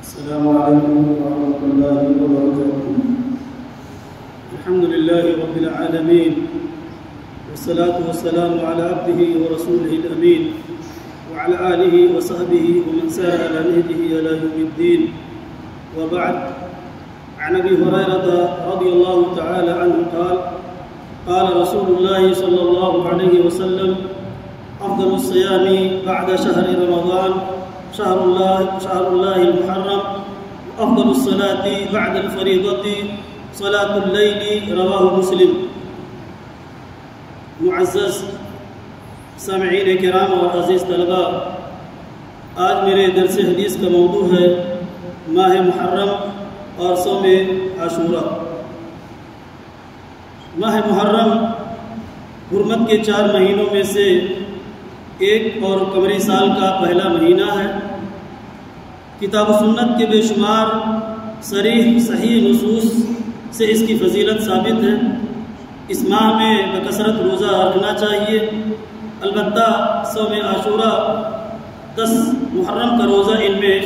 السلام عليكم ورحمة الله وبركاته. الحمد لله رب العالمين، والصلاة والسلام على عبده ورسوله الأمين وعلى آله وصحبه ومن سار على نهجه إلى يوم الدين. وبعد، عن أبي هريرة رضي الله تعالى عنه قال: قال رسول الله صلى الله عليه وسلم: أفضل الصيام بعد شهر رمضان شهر الله المحرم، أفضل الصلاة بعد الفريضة صلاة الليل. رواه مسلم. معزز سامعین کرام اور عزیز طلبہ، آج میرے درس حدیث کا موضوع ہے ماہ محرم اور صوم عاشوراء. ماہ محرم حرمت کے 4 مہینوں میں سے ایک اور قمری سال کا پہلا مہینہ ہے. کتاب و سنت کے بے شمار صریح صحیح نصوص سے اس کی فضیلت ثابت ہے. اس ماہ میں بکثرت روزہ رکھنا چاہیے. البتہ صوم عاشوراء 10 محرم کا روزہ ان میں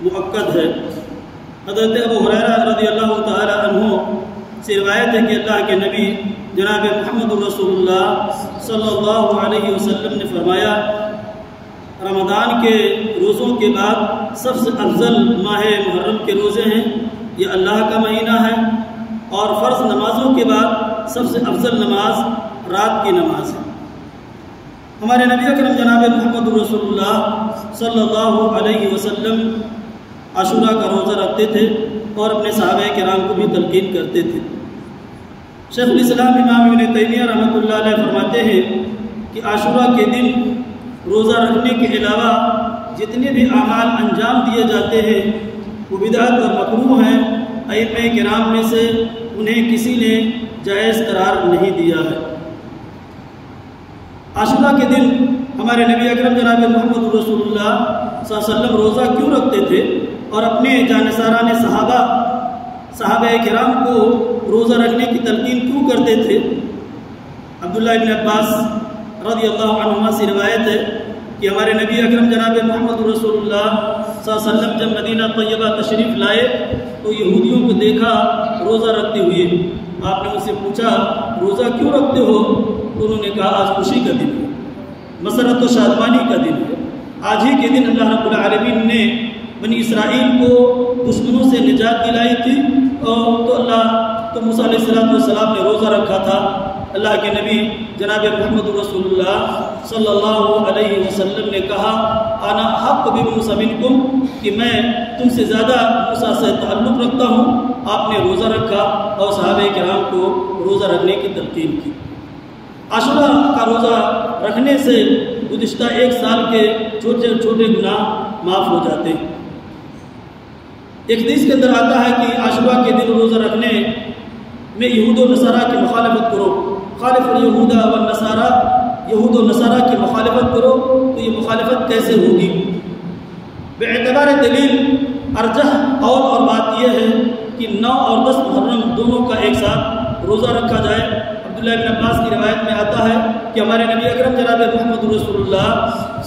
مؤکد ہے. حضرت ابو ہریرہ رضی اللہ تعالی عنہ سے روایت ہے کہ اللہ کے نبی جناب محمد رسول اللہ صلی اللہ علیہ وسلم نے فرمایا: رمضان کے روزوں کے بعد سب سے افضل ماہ محرم کے روزے ہیں. یہ اللہ کا مہینہ ہے، اور فرض نمازوں کے بعد سب سے افضل نماز رات کی نماز ہے. ہمارے نبی اکرم جناب محمد رسول اللہ صلی اللہ علیہ وسلم عاشوراء کا روزہ رکھتے تھے اور اپنے صحابہ کرام کو بھی تلقین کرتے تھے. شیخ الاسلام امام ابن تیمیہ رحمۃ اللہ علیہ فرماتے ہیں کہ عاشوراء کے دن روزہ رکھنے کے علاوہ جتنے بھی اعمال انجام دیے جاتے ہیں وہ بدعت اور مکروہ ہیں. ائمہ کرام میں سے انہیں کسی نے جائز قرار نہیں دیا ہے. عاشوراء کے دن ہمارے نبی اکرم جناب محمد رسول اللہ صلی اللہ علیہ وسلم روزہ کیوں رکھتے تھے اور اپنے جانثاران صحابہ کرام کو روزہ رکھنے کی تلقین کیوں کرتے تھے؟ عبداللہ ابن عباس رضی اللہ عنہما سے روایت ہے کہ ہمارے نبی اکرم جناب محمد رسول اللہ صلی اللہ علیہ وسلم جب مدینہ طیبہ تشریف لائے تو یہودیوں کو دیکھا روزہ رکھتے ہوئے. آپ نے ان سے پوچھا روزہ کیوں رکھتے ہو؟ تو انہوں نے کہا آج خوشی کا دن ہے، مسرت و شادمانی کا دن ہے. آج ہی کے دن اللہ رب العالمین نے بنی اسرائیل کو دشمنوں سے نجات دلائی تھی، تو موسیٰ علیہ السلام نے روزہ رکھا تھا. اللہ کے نبی جناب محمد رسول اللہ صلی اللہ علیہ وسلم نے کہا انا حق بموسیٰ منکم، کہ میں تم سے زیادہ موسیٰ سے تعلق رکھتا ہوں. آپ نے روزہ رکھا اور صحابہ کرام کو روزہ رکھنے کی تلقین کی. عاشوراء کا روزہ رکھنے سے گزشتہ 1 سال کے چھوٹے چھوٹے گناہ معاف ہو جاتے ہیں. ایک حدیث کے اندر آتا ہے کہ عاشوراء کے دن روزہ رکھنے میں یہود و نصارہ کی مخالفت کرو. خالف الیہود والنصارہ، یہود و نصارہ کی مخالفت کرو. تو یہ مخالفت کیسے ہوگی؟ بے اعتبار دلیل ارجح قول اور بات یہ ہے کہ 9 اور 10 محرم دونوں کا ایک ساتھ روزہ رکھا جائے. عبداللہ ابن عباس کی روایت میں آتا ہے کہ ہمارے نبی اکرم جناب محمد رسول اللہ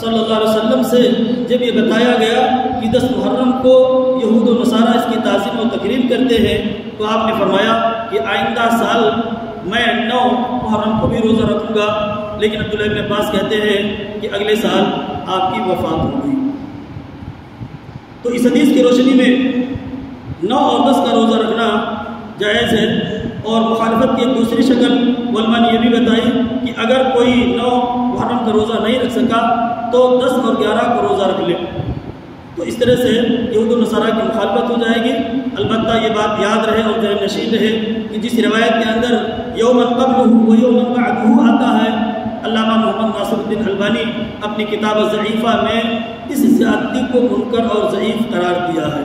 صلی اللہ علیہ وسلم سے جب یہ بتایا گیا کہ 10 محرم کو یہود و نصارہ اس کی تعظیم و تکریم کرتے ہیں تو آپ نے فرمایا کہ آئندہ سال میں 9 محرم کو بھی روزہ رکھوں گا. لیکن عبداللہ ابن عباس کہتے ہیں کہ اگلے سال آپ کی وفات ہو گئی. تو اس حدیث کی روشنی میں 9 اور 10 کا روزہ رکھنا جائز ہے. اور مخالفت کی ایک دوسری شکل علماء نے یہ بھی بتائی کہ اگر کوئی 9 محرم کا روزہ نہیں رکھ سکا تو 10 اور 11 کو روزہ رکھ لے. تو اس طرح سے یہود و نصارہ کی مخالفت ہو جائے گی. البتہ یہ بات یاد رہے اور ذہن نشین رہے کہ جس روایت کے اندر یوم قبلہ و یوم بعدہ آتا ہے، علامہ محمد ناصر الدین البانی اپنی کتاب ضعیفہ میں اس زیادتی کو منکر اور ضعیف قرار دیا ہے.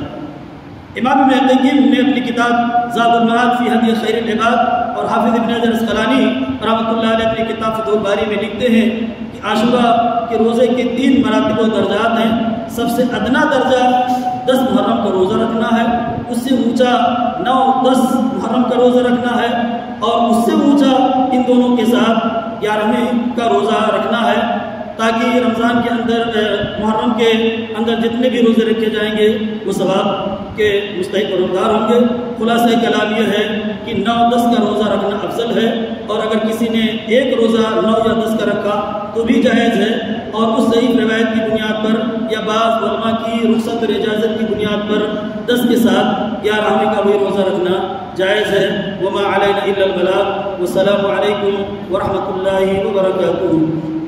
امام ابن القیم نے اپنی کتاب زاد المعاد فی ہدی خیر العباد اور حافظ ابن حجر اسقلانی رحمۃ اللہ علیہ اپنی کتاب فتح الباری میں لکھتے ہیں کہ عاشوراء کے روزے کے 3 مراتب و درجات ہیں. سب سے ادنا درجہ 10 محرم کا روزہ رکھنا ہے، اس سے اونچا 9-10 محرم کا روزہ رکھنا ہے، اور اس سے اونچا ان دونوں کے ساتھ 11ویں کا روزہ رکھنا ہے. تاکہ رمضان کے اندر محرم کے اندر جتنے بھی روزے رکھے جائیں گے وہ ثواب کے مستحق اور حقدار ہوں گے۔ خلاصہ کلام یہ ہے کہ 9-10 کا روزہ رکھنا افضل ہے، اور اگر کسی نے ایک روزہ 9 یا 10 کا رکھا تو بھی جائز ہے، اور اس صحیح روایت کی بنیاد پر یا بعض علماء کی رخصت اور اجازت کی بنیاد پر 10 کے ساتھ 11ویں کا وہی روزہ رکھنا جائز ہے۔ وما علینا الا البلاغ، والسلام علیکم ورحمۃ اللہ وبرکاتہ۔